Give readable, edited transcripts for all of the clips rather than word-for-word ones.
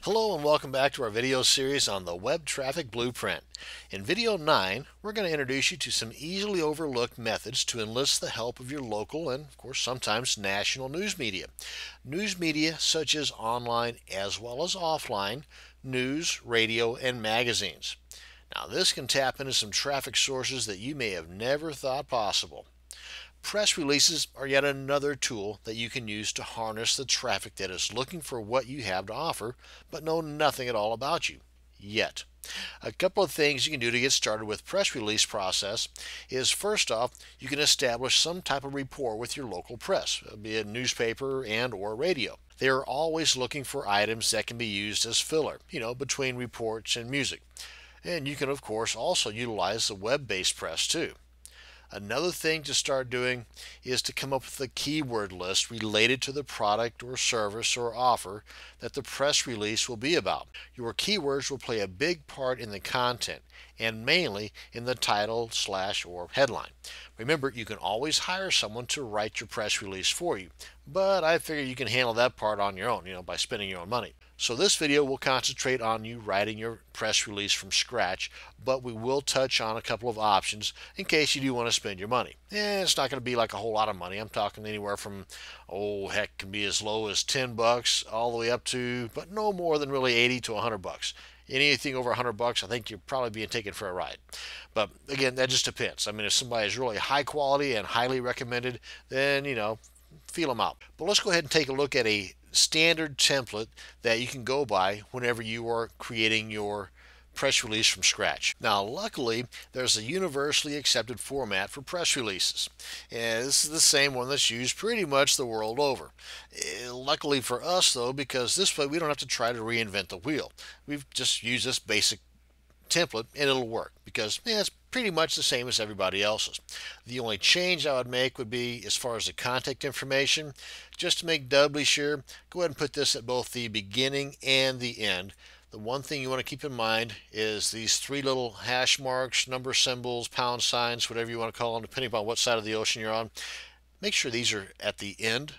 Hello and welcome back to our video series on the Web Traffic Blueprint. In video 9, we're going to introduce you to some easily overlooked methods to enlist the help of your local and, of course, sometimes national news media. News media such as online as well as offline, news, radio, and magazines. Now, this can tap into some traffic sources that you may have never thought possible. Press releases are yet another tool that you can use to harness the traffic that is looking for what you have to offer but know nothing at all about you yet. A couple of things you can do to get started with press release process is, first off, you can establish some type of rapport with your local press, be it newspaper and or radio. They are always looking for items that can be used as filler, between reports and music. And you can, of course, also utilize the web-based press too. Another thing to start doing is to come up with a keyword list related to the product or service or offer that the press release will be about. Your keywords will play a big part in the content and mainly in the title / or headline. Remember, you can always hire someone to write your press release for you, but I figure you can handle that part on your own, by spending your own money. So this video will concentrate on you writing your press release from scratch, but we will touch on a couple of options in case you do want to spend your money. It's not going to be like a whole lot of money. I'm talking anywhere from, can be as low as $10 all the way up to, but no more than really 80 to $100. Anything over $100, I think you're probably being taken for a ride. But again, that just depends. I mean, if somebody is really high quality and highly recommended, then, feel them out. But let's go ahead and take a look at a standard template that you can go by whenever you are creating your press release from scratch. Now, luckily, there's a universally accepted format for press releases, and this is the same one that's used pretty much the world over. Luckily for us, though, because this way we don't have to try to reinvent the wheel. We've just used this basic template and it'll work because it's pretty much the same as everybody else's. The only change I would make would be as far as the contact information. Just to make doubly sure, go ahead and put this at both the beginning and the end. The one thing you want to keep in mind is these three little hash marks, number symbols, pound signs, whatever you want to call them, depending upon what side of the ocean you're on. Make sure these are at the end.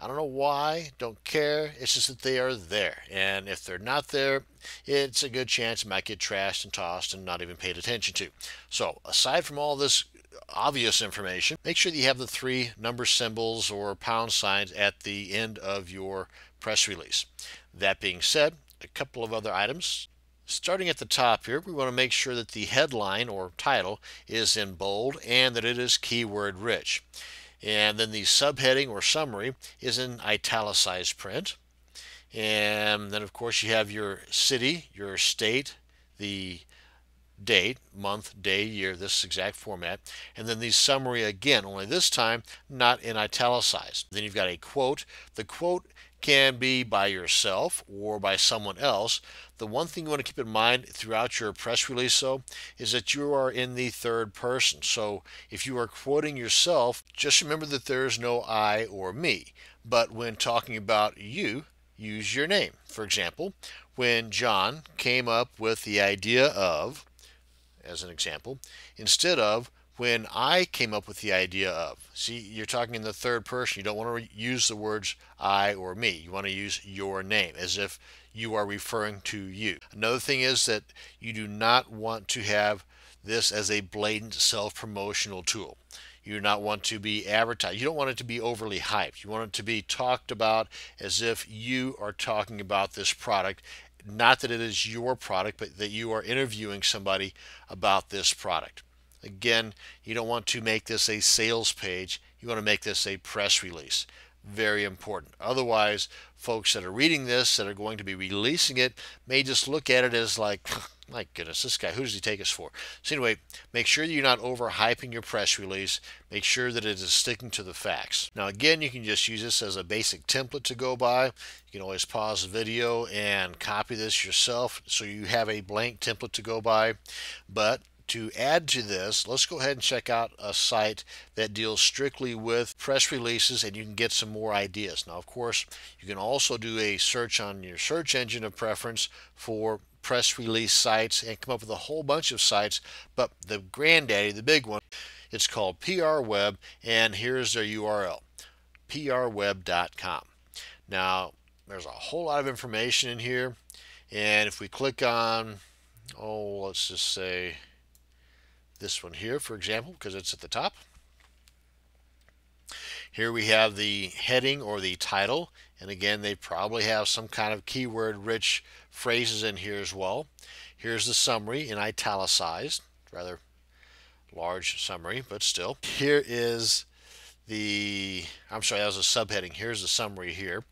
I don't know why, don't care, it's just that they are there. And if they're not there, it's a good chance it might get trashed and tossed and not even paid attention to. So aside from all this obvious information, make sure that you have the three number symbols or pound signs at the end of your press release. That being said, a couple of other items. Starting at the top here, we want to make sure that the headline or title is in bold and that it is keyword rich. And then the subheading or summary is in italicized print. And then, of course, you have your city, your state, the date, month, day, year, this exact format. And then the summary again, only this time not in italicized. Then you've got a quote. The quote can be by yourself or by someone else. The one thing you want to keep in mind throughout your press release, though, is that you are in the third person. So if you are quoting yourself, just remember that there is no I or me. But when talking about you, use your name. For example, when John came up with the idea of, as an example, instead of when I came up with the idea of. See, you're talking in the third person. You don't want to use the words I or me. You want to use your name as if you are referring to you. Another thing is that you do not want to have this as a blatant self-promotional tool. You do not want to be advertised. You don't want it to be overly hyped. You want it to be talked about as if you are talking about this product. Not that it is your product, but that you are interviewing somebody about this product. Again, you don't want to make this a sales page. You want to make this a press release. Very important. Otherwise, folks that are reading this, that are going to be releasing it, may just look at it as like, my goodness, this guy, who does he take us for? So anyway, make sure that you're not overhyping your press release. Make sure that it is sticking to the facts. Now again, you can just use this as a basic template to go by. You can always pause the video and copy this yourself so you have a blank template to go by. But to add to this, let's go ahead and check out a site that deals strictly with press releases, and you can get some more ideas. Now, of course, you can also do a search on your search engine of preference for press release sites and come up with a whole bunch of sites, but the granddaddy, the big one, it's called PR Web, and here's their URL, prweb.com. Now, There's a whole lot of information in here, and if we click on, oh, let's just say this one here, for example, because it's at the top. Here we have the heading or the title, and again, they probably have some kind of keyword-rich phrases in here as well. Here's the summary in italicized, rather large summary, but still. Here is I'm sorry, that was a subheading. Here's the summary here,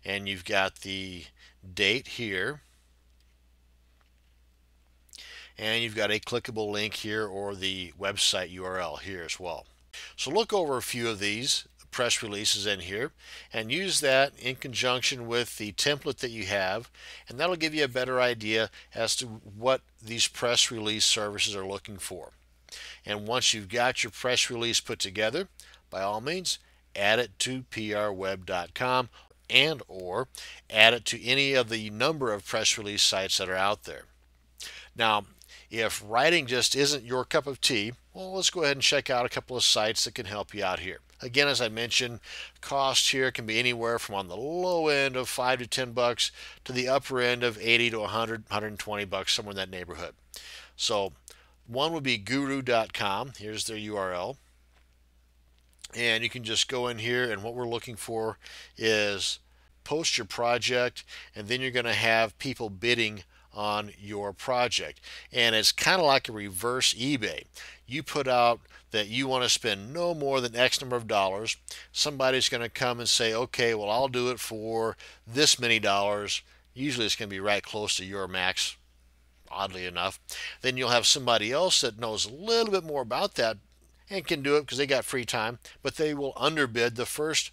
and you've got the date here, and you've got a clickable link here or the website URL here as well. So look over a few of these press releases in here and use that in conjunction with the template that you have, and that'll give you a better idea as to what these press release services are looking for. And once you've got your press release put together, by all means, add it to prweb.com and or add it to any of the number of press release sites that are out there. Now, if writing just isn't your cup of tea, well, let's go ahead and check out a couple of sites that can help you out here. Again, as I mentioned, cost here can be anywhere from on the low end of $5 to $10 to the upper end of 80 to 100, 120 bucks, somewhere in that neighborhood. So one would be guru.com. Here's their URL. And you can just go in here, and what we're looking for is post your project, and then you're going to have people bidding on your project. And it's kind of like a reverse eBay. You put out that you want to spend no more than X number of dollars. Somebody's going to come and say, okay, well, I'll do it for this many dollars. Usually it's going to be right close to your max, oddly enough. Then you'll have somebody else that knows a little bit more about that and can do it because they got free time, but they will underbid the first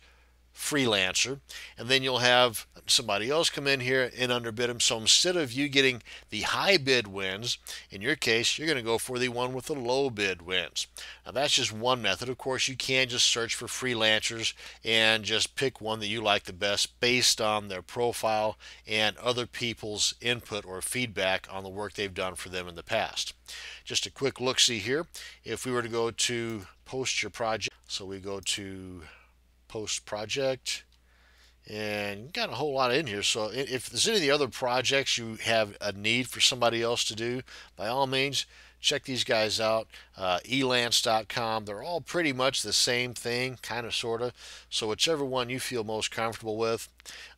freelancer, and then you'll have somebody else come in here and underbid them. So instead of you getting the high bid wins, in your case, you're going to go for the one with the low bid wins. Now that's just one method. Of course, you can just search for freelancers and just pick one that you like the best based on their profile and other people's input or feedback on the work they've done for them in the past. Just a quick look-see here. If we were to go to post your project, so we go to post project, and got a whole lot in here. So if there's any of the other projects you have a need for somebody else to do, by all means, check these guys out. Elance.com. They're all pretty much the same thing, kind of, sort of. So whichever one you feel most comfortable with.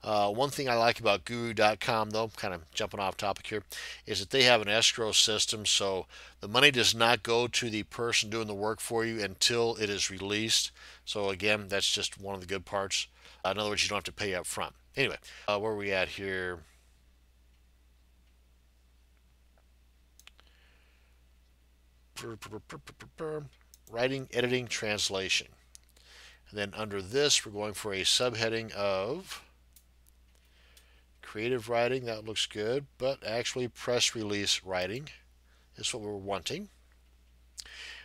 One thing I like about Guru.com, though, kind of jumping off topic here, is that they have an escrow system. So the money does not go to the person doing the work for you until it is released. So again, that's just one of the good parts. In other words, you don't have to pay up front. Anyway, where are we at here? Writing, editing, translation. And then under this, we're going for a subheading of creative writing. That looks good, but actually press release writing is what we're wanting.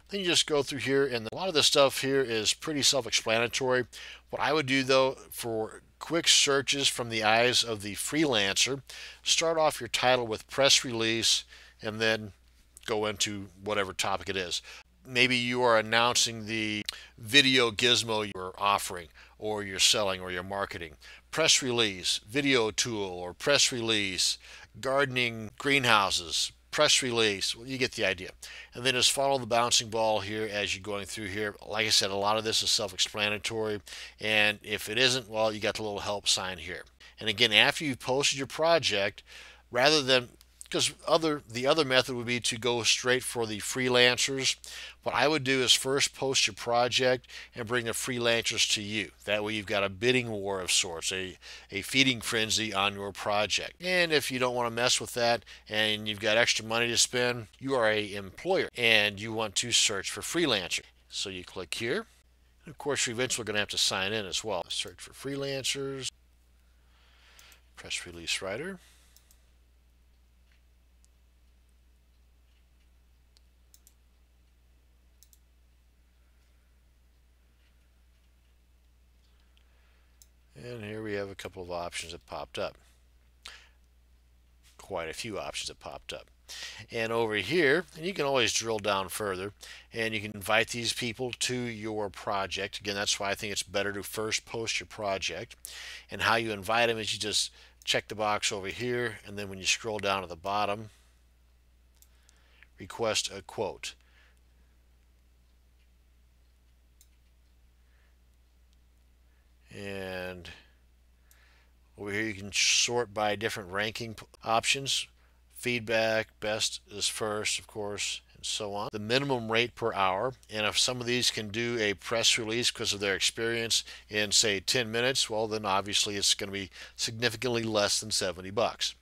Then you just go through here, and a lot of this stuff here is pretty self-explanatory. What I would do, though, for quick searches from the eyes of the freelancer, start off your title with press release and then go into whatever topic it is. Maybe you are announcing the video gizmo you're offering or you're selling or you're marketing. Press release, video tool, or press release, gardening greenhouses, press release. Well, you get the idea. And then just follow the bouncing ball here as you're going through here. Like I said, a lot of this is self-explanatory, and if it isn't, well, you got the little help sign here. And again, after you've posted your project, rather than, because the other method would be to go straight for the freelancers. What I would do is first post your project and bring the freelancers to you. That way you've got a bidding war of sorts, a feeding frenzy on your project. And if you don't want to mess with that and you've got extra money to spend, you are an employer and you want to search for freelancers. So you click here. And of course, you're eventually going to have to sign in as well. Search for freelancers, press release writer. And here we have a couple of options that popped up. Quite a few options that popped up. And over here, and you can always drill down further, and you can invite these people to your project. Again, that's why I think it's better to first post your project. And how you invite them is you just check the box over here, and then when you scroll down to the bottom, request a quote. And over here you can sort by different ranking options. Feedback, best is first, of course, and so on. The minimum rate per hour, and if some of these can do a press release because of their experience in, say, 10 minutes, well, then obviously it's going to be significantly less than 70 bucks.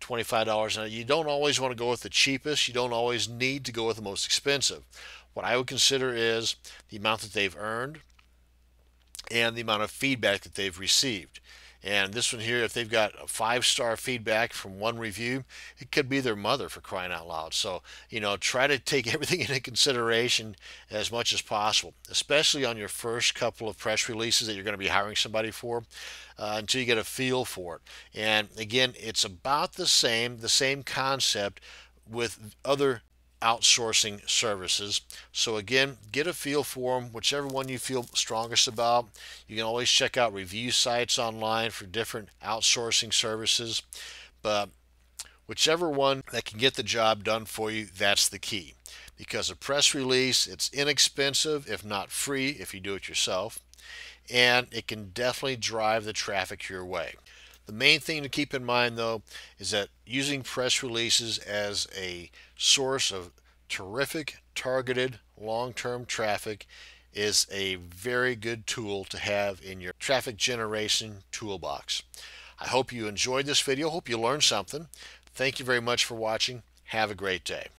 $25 an hour. You don't always want to go with the cheapest. You don't always need to go with the most expensive. What I would consider is the amount that they've earned and the amount of feedback that they've received. And this one here, if they've got a 5-star feedback from one review, it could be their mother, for crying out loud. So, try to take everything into consideration as much as possible, especially on your first couple of press releases that you're going to be hiring somebody for, until you get a feel for it. And again, it's about the same concept with other outsourcing services. So again, get a feel for them, whichever one you feel strongest about. You can always check out review sites online for different outsourcing services, but whichever one that can get the job done for you, that's the key. Because a press release, it's inexpensive, if not free, if you do it yourself, and it can definitely drive the traffic your way. The main thing to keep in mind, though, is that using press releases as a source of terrific, targeted, long-term traffic is a very good tool to have in your traffic generation toolbox. I hope you enjoyed this video. Hope you learned something. Thank you very much for watching. Have a great day.